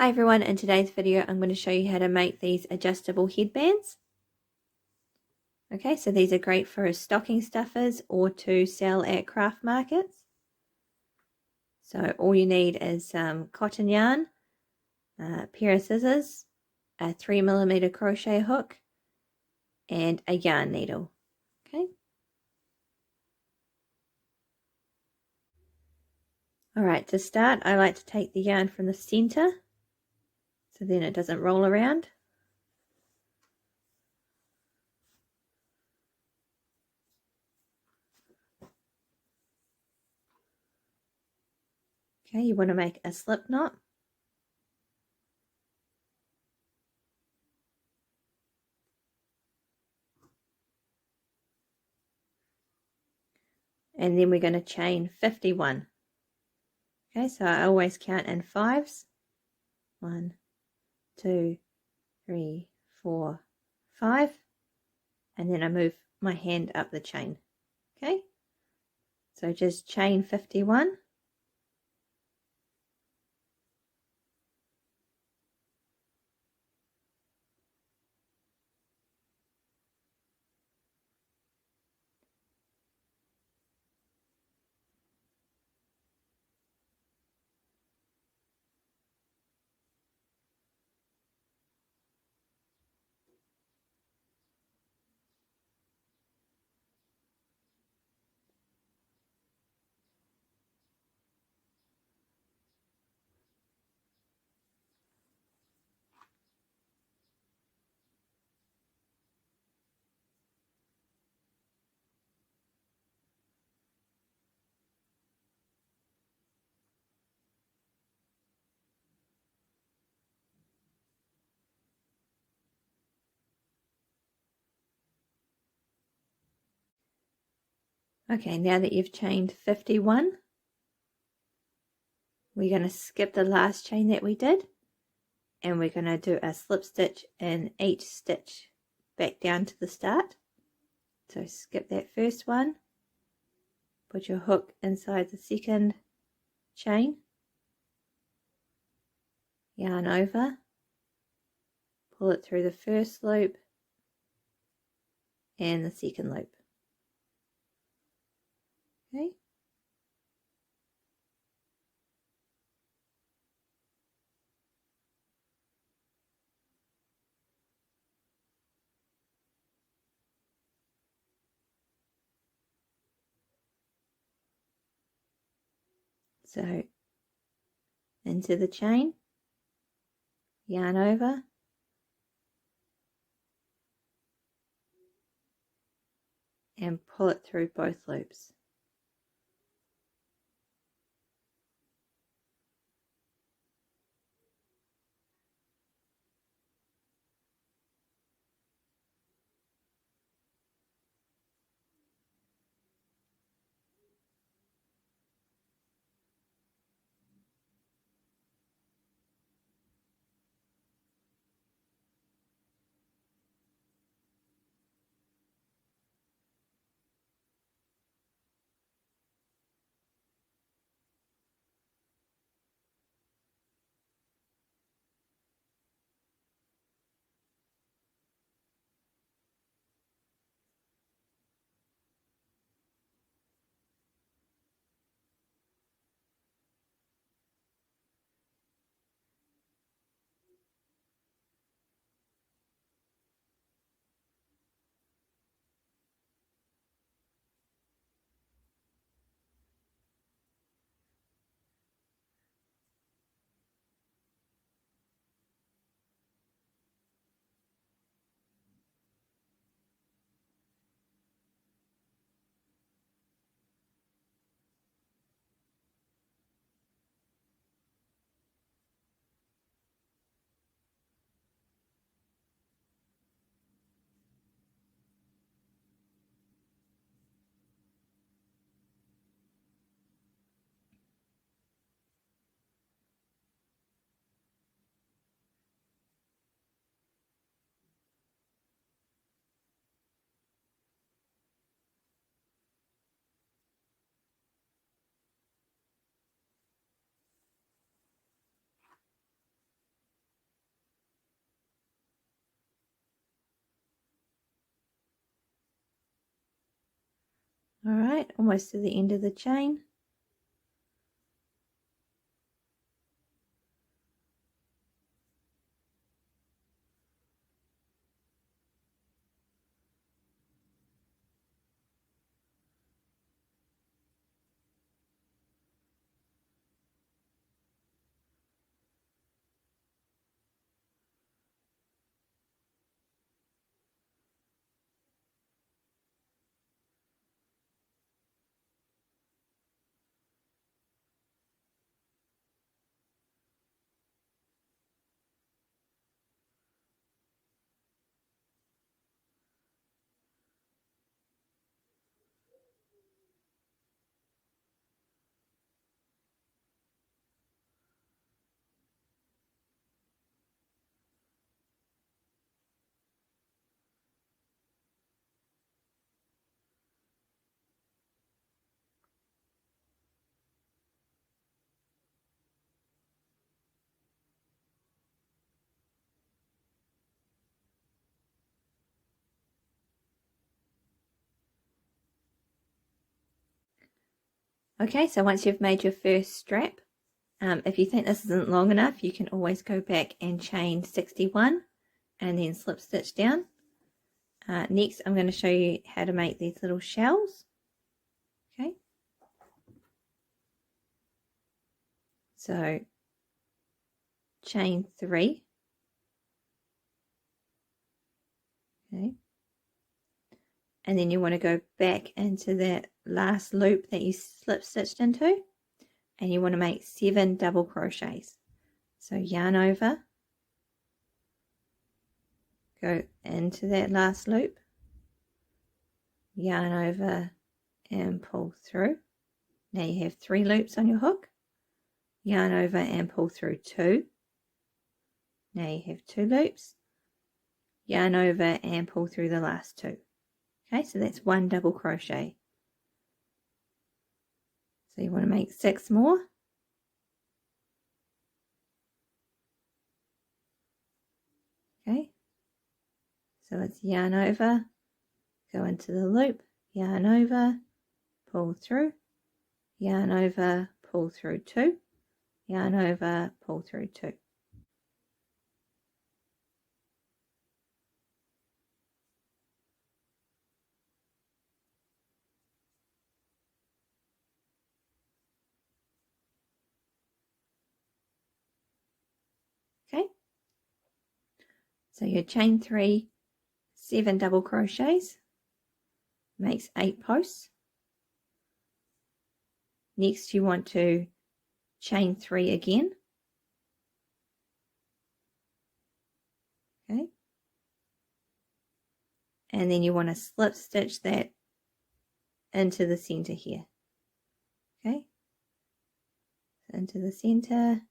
Hi everyone, in today's video I'm going to show you how to make these adjustable headbands. Okay, so these are great for stocking stuffers or to sell at craft markets. So all you need is some cotton yarn, a pair of scissors, a 3mm crochet hook, and a yarn needle. Okay. Alright, to start I like to take the yarn from the center so then it doesn't roll around. Okay, you want to make a slip knot. And then we're going to chain 51. Okay, so I always count in fives. 1, 2, 3, 4, 5. And then I move my hand up the chain. Okay, so just chain 51. Okay, now that you've chained 51, we're going to skip the last chain that we did, and we're going to do a slip stitch in each stitch back down to the start. So skip that first one, put your hook inside the second chain, yarn over, pull it through the first loop and the second loop. Okay. So into the chain, yarn over, and pull it through both loops. All right, almost to the end of the chain. Okay, so once you've made your first strap, if you think this isn't long enough, you can always go back and chain 61 and then slip stitch down. Next, I'm going to show you how to make these little shells. Okay, so chain 3. Okay, and then you want to go back into that last loop that you slip stitched into, and you want to make 7 double crochets. So yarn over, go into that last loop, yarn over and pull through. Now you have 3 loops on your hook, yarn over and pull through 2. Now you have 2 loops, yarn over and pull through the last 2. Okay, so that's 1 double crochet. So you want to make 6 more. Okay, so it's yarn over, go into the loop, yarn over, pull through, yarn over, pull through 2, yarn over, pull through 2. Okay, so your chain 3, 7 double crochets makes 8 posts. Next you want to chain 3 again. Okay, and then you want to slip stitch that into the center here. Okay, into the center,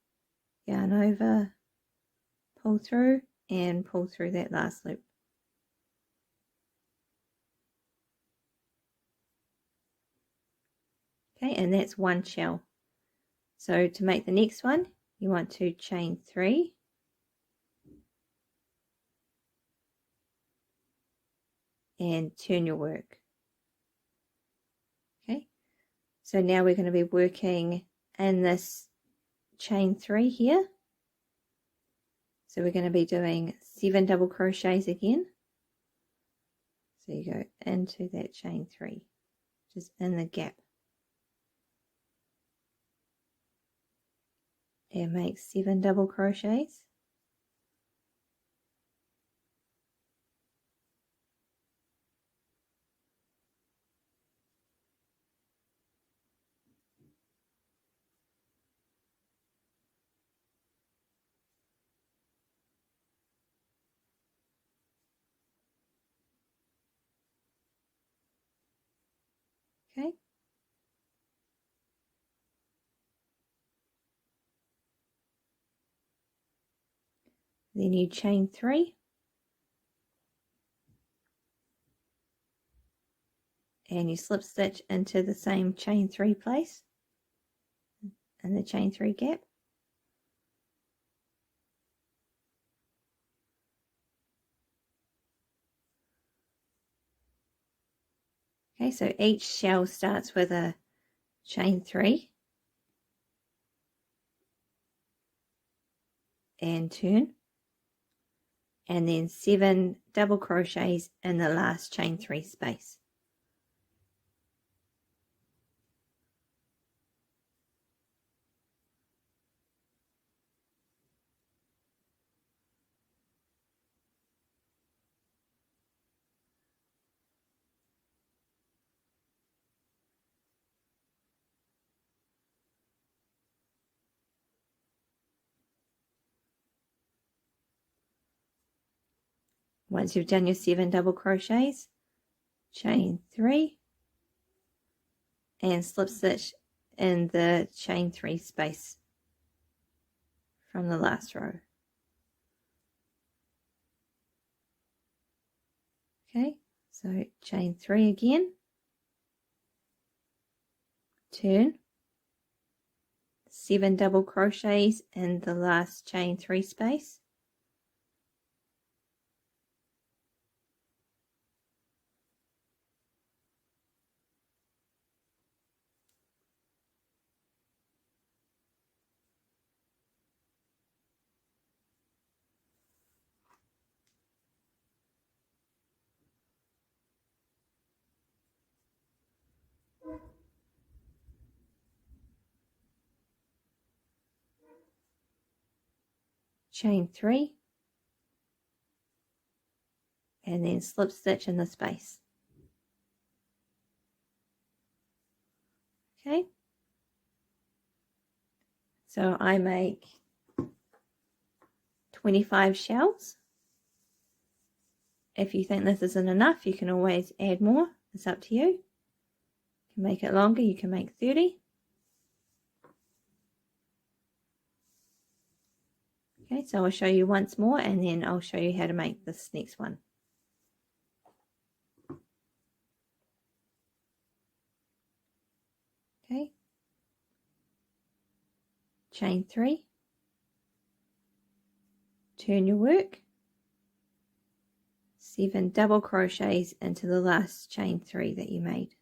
yarn over, pull through and pull through that last loop. Okay, and that's 1 shell. So to make the next one, you want to chain 3, and turn your work. Okay, so now we're going to be working in this chain 3 here. So we're going to be doing 7 double crochets again. So you go into that chain 3, just in the gap, and make 7 double crochets. Okay, then you chain 3, and you slip stitch into the same chain 3 place in the chain 3 gap. Okay, so each shell starts with a chain 3 and turn, and then 7 double crochets in the last chain 3 space. Once you've done your 7 double crochets, chain 3 and slip stitch in the chain 3 space from the last row. Okay, so chain 3 again, turn, 7 double crochets in the last chain 3 space, chain 3 and then slip stitch in the space. Okay, so I make 25 shells. If you think this isn't enough, you can always add more. It's up to you. You can make it longer, you can make 30. Okay, so I'll show you once more and then I'll show you how to make this next one. Okay, chain 3, turn your work, 7 double crochets into the last chain 3 that you made.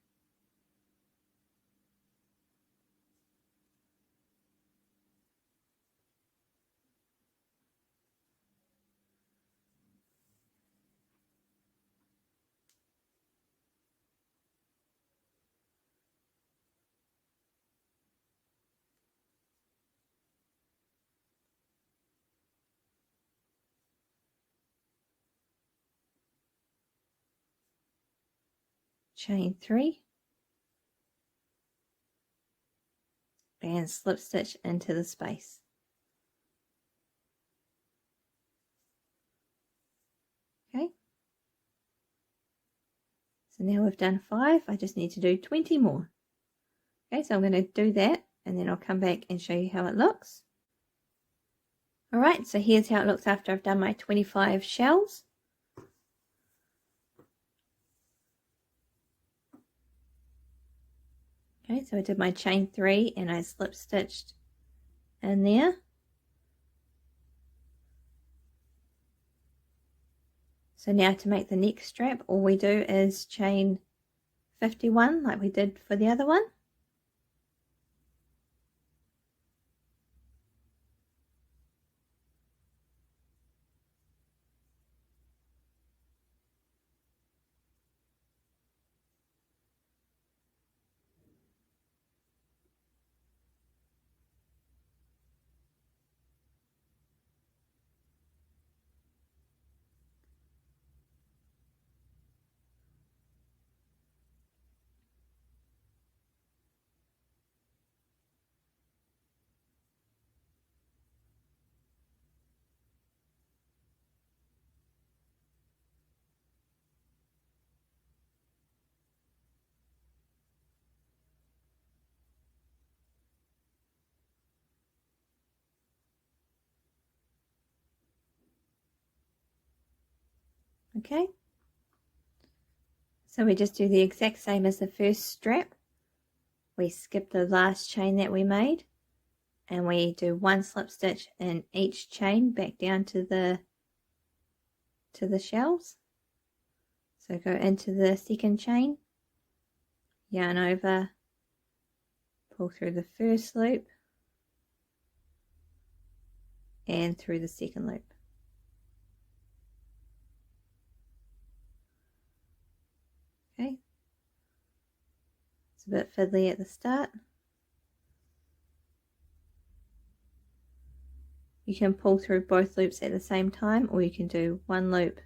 Chain 3 and slip stitch into the space. Okay, so now we've done 5. I just need to do 20 more. Okay, so I'm going to do that and then I'll come back and show you how it looks. Alright, so here's how it looks after I've done my 25 shells. Okay, so I did my chain 3 and I slip stitched in there. So now to make the next strap, all we do is chain 51 like we did for the other one. Okay, so we just do the exact same as the first strap. We skip the last chain that we made and we do 1 slip stitch in each chain back down to the shells. So go into the second chain yarn over, pull through the first loop and through the second loop. Okay, it's a bit fiddly at the start. You can pull through both loops at the same time, or you can do one loop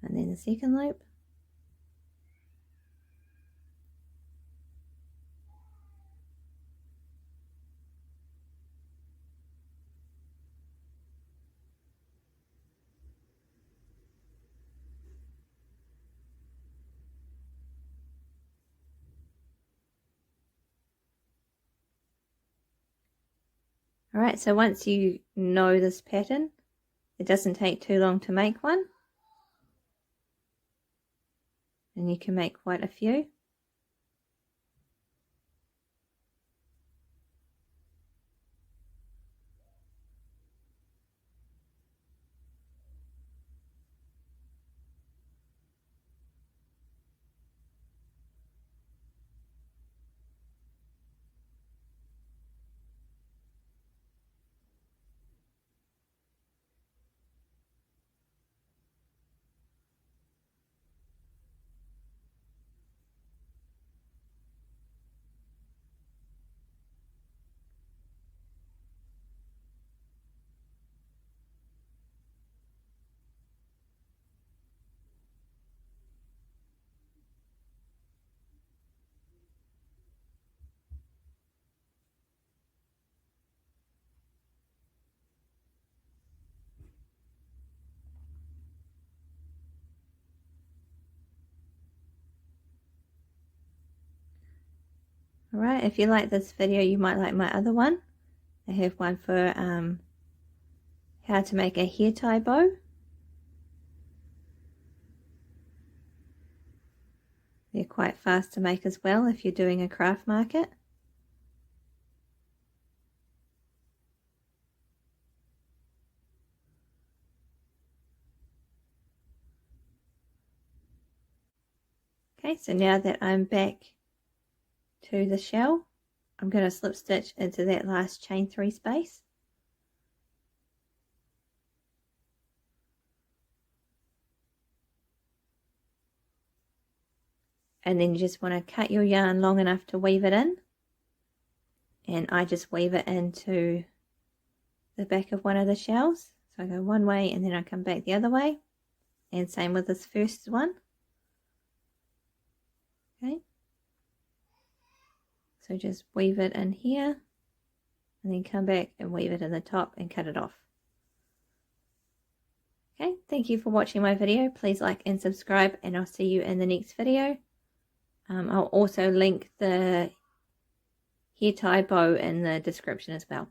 and then the second loop. Alright, so once you know this pattern, it doesn't take too long to make one. And you can make quite a few. Alright, if you like this video, you might like my other one. I have one for how to make a hair tie bow. They're quite fast to make as well if you're doing a craft market. Okay, so now that I'm back to the shell, I'm going to slip stitch into that last chain 3 space. And then you just want to cut your yarn long enough to weave it in. And I just weave it into the back of one of the shells. So I go one way and then I come back the other way. And same with this first one. Okay. So just weave it in here. And then come back and weave it in the top and cut it off. Okay, thank you for watching my video. Please like and subscribe, and I'll see you in the next video. I'll also link the hair tie bow in the description as well.